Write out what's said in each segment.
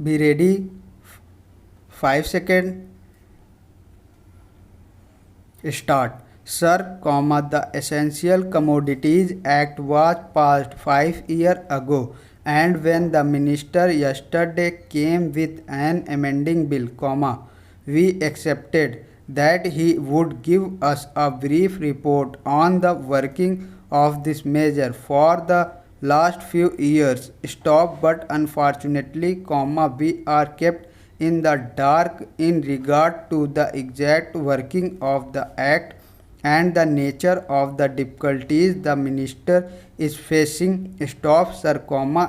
Be ready. 5 seconds. Start. Sir, the Essential Commodities Act was passed 5 years ago, and when the minister yesterday came with an amending bill, we accepted that he would give us a brief report on the working of this measure for the last few years. Stop, but unfortunately, we are kept in the dark in regard to the exact working of the act and the nature of the difficulties the minister is facing. Stop, sir,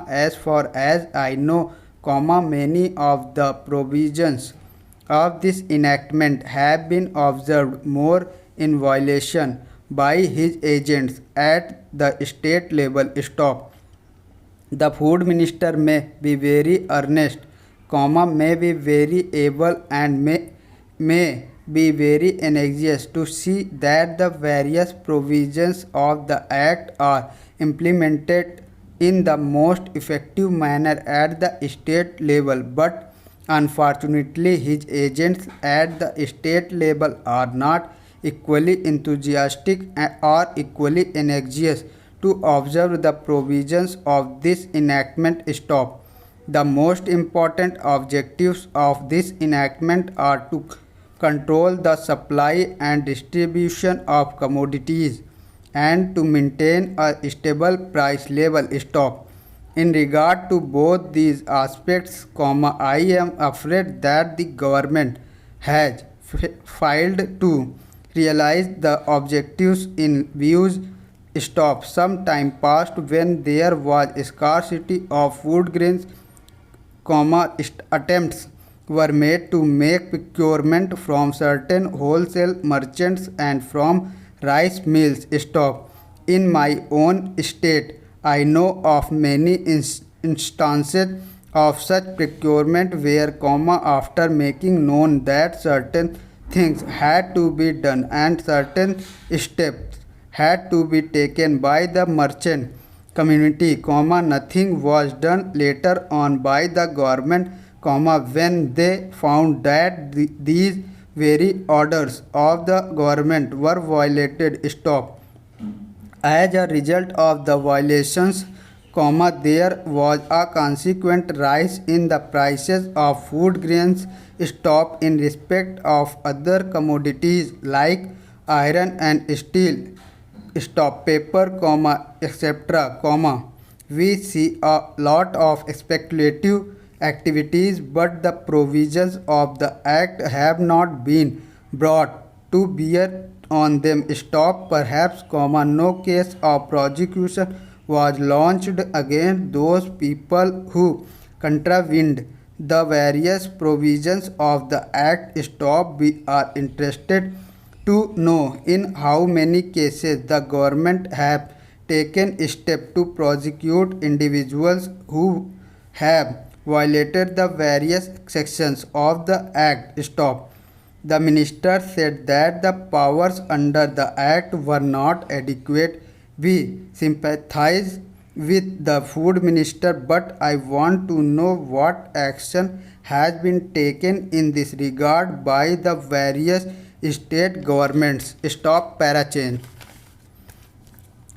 as far as I know, many of the provisions of this enactment have been observed more in violation by his agents at the state level. Stop. The food minister may be very earnest, may be very able, and may be very anxious to see that the various provisions of the Act are implemented in the most effective manner at the state level, but unfortunately his agents at the state level are not equally enthusiastic or equally anxious to observe the provisions of this enactment. Stop. The most important objectives of this enactment are to control the supply and distribution of commodities and to maintain a stable price level. Stop. In regard to both these aspects, I am afraid that the government has failed to realize the objectives in views. Stop. Some time passed when there was scarcity of food grains, attempts were made to make procurement from certain wholesale merchants and from rice mills. Stop. In my own state, I know of many instances of such procurement where, after making known that certain things had to be done and certain steps had to be taken by the merchant community, nothing was done later on by the government, when they found that these very orders of the government were violated. Stop. As a result of the violations, there was a consequent rise in the prices of food grains. Stop. In respect of other commodities like iron and steel, stop, paper, etc., we see a lot of speculative activities, but the provisions of the act have not been brought to bear on them. Stop. Perhaps, no case of prosecution was launched against those people who contravened the various provisions of the act. Stop. We are interested to know in how many cases the government have taken steps to prosecute individuals who have violated the various sections of the act. Stop. The minister said that the powers under the act were not adequate. We sympathize with the food minister, but I want to know what action has been taken in this regard by the various state governments. Stop, para change.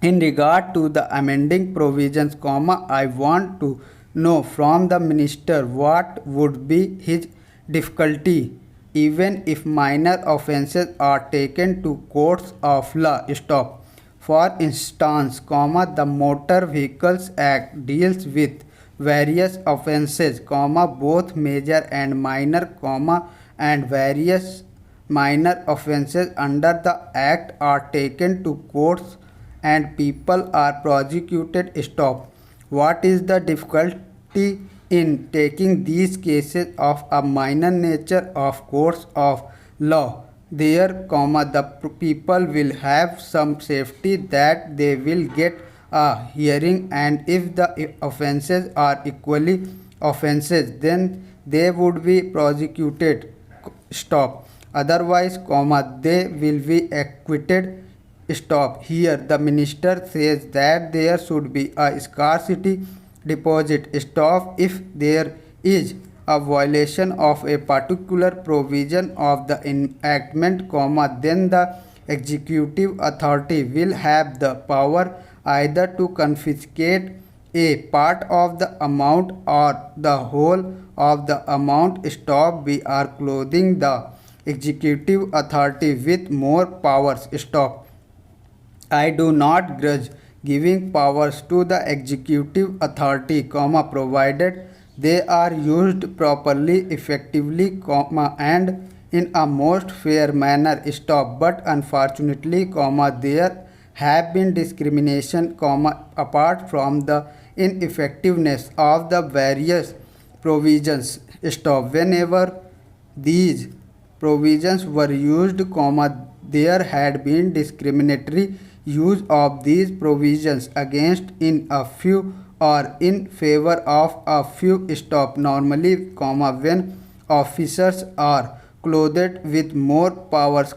In regard to the amending provisions, I want to know from the minister what would be his difficulty even if minor offences are taken to courts of law. Stop. For instance, the Motor Vehicles Act deals with various offences, both major and minor, and various minor offences under the act are taken to courts and people are prosecuted. Stop. What is the difficulty in taking these cases of a minor nature of courts of law? There, the people will have some safety that they will get a hearing, and if the offences are equally offences, then they would be prosecuted. Stop. Otherwise, they will be acquitted. Stop. Here, the minister says that there should be a scarcity deposit. Stop. If there is a violation of a particular provision of the enactment, then the executive authority will have the power either to confiscate a part of the amount or the whole of the amount. We are clothing the executive authority with more powers. I do not grudge giving powers to the executive authority, provided they are used properly, effectively, and in a most fair manner. But unfortunately, there have been discrimination, apart from the ineffectiveness of the various provisions. Whenever these provisions were used, there had been discriminatory use of these provisions against in a few or in favor of a few. Normally, when officers are clothed with more powers,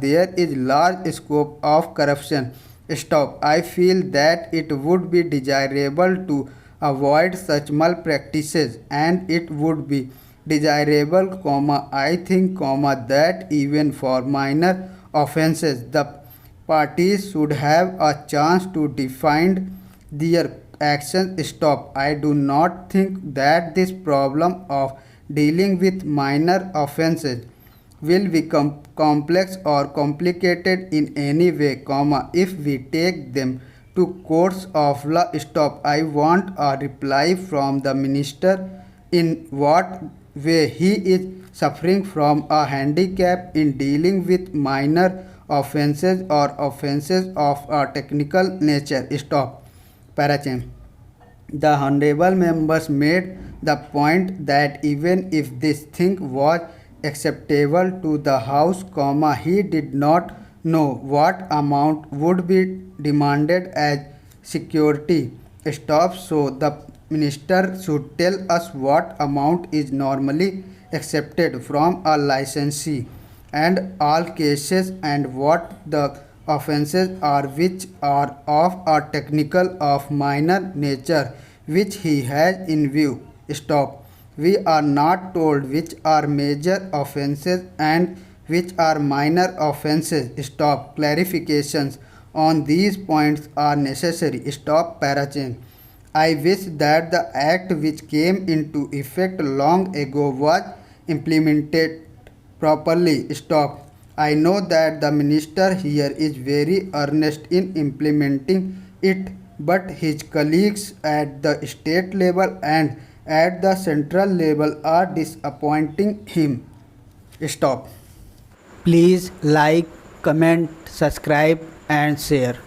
there is large scope of corruption. I feel that it would be desirable to avoid such malpractices, and it would be desirable, I think, that even for minor offences, the parties should have a chance to defend their actions. I do not think that this problem of dealing with minor offences will become complex or complicated in any way, if we take them to courts of law. I want a reply from the minister in what way he is suffering from a handicap in dealing with minor offences or offences of a technical nature. Parachem. The honorable members made the point that even if this thing was acceptable to the House, he did not know what amount would be demanded as security. So the minister should tell us what amount is normally accepted from a licensee and all cases, and what the offences are which are of a technical of minor nature which he has in view. We are not told which are major offences and which are minor offences. Clarifications on these points are necessary. Parachain. I wish that the act which came into effect long ago was implemented properly. I know that the minister here is very earnest in implementing it, but his colleagues at the state level and at the central level are disappointing him. Please like, comment, subscribe and share.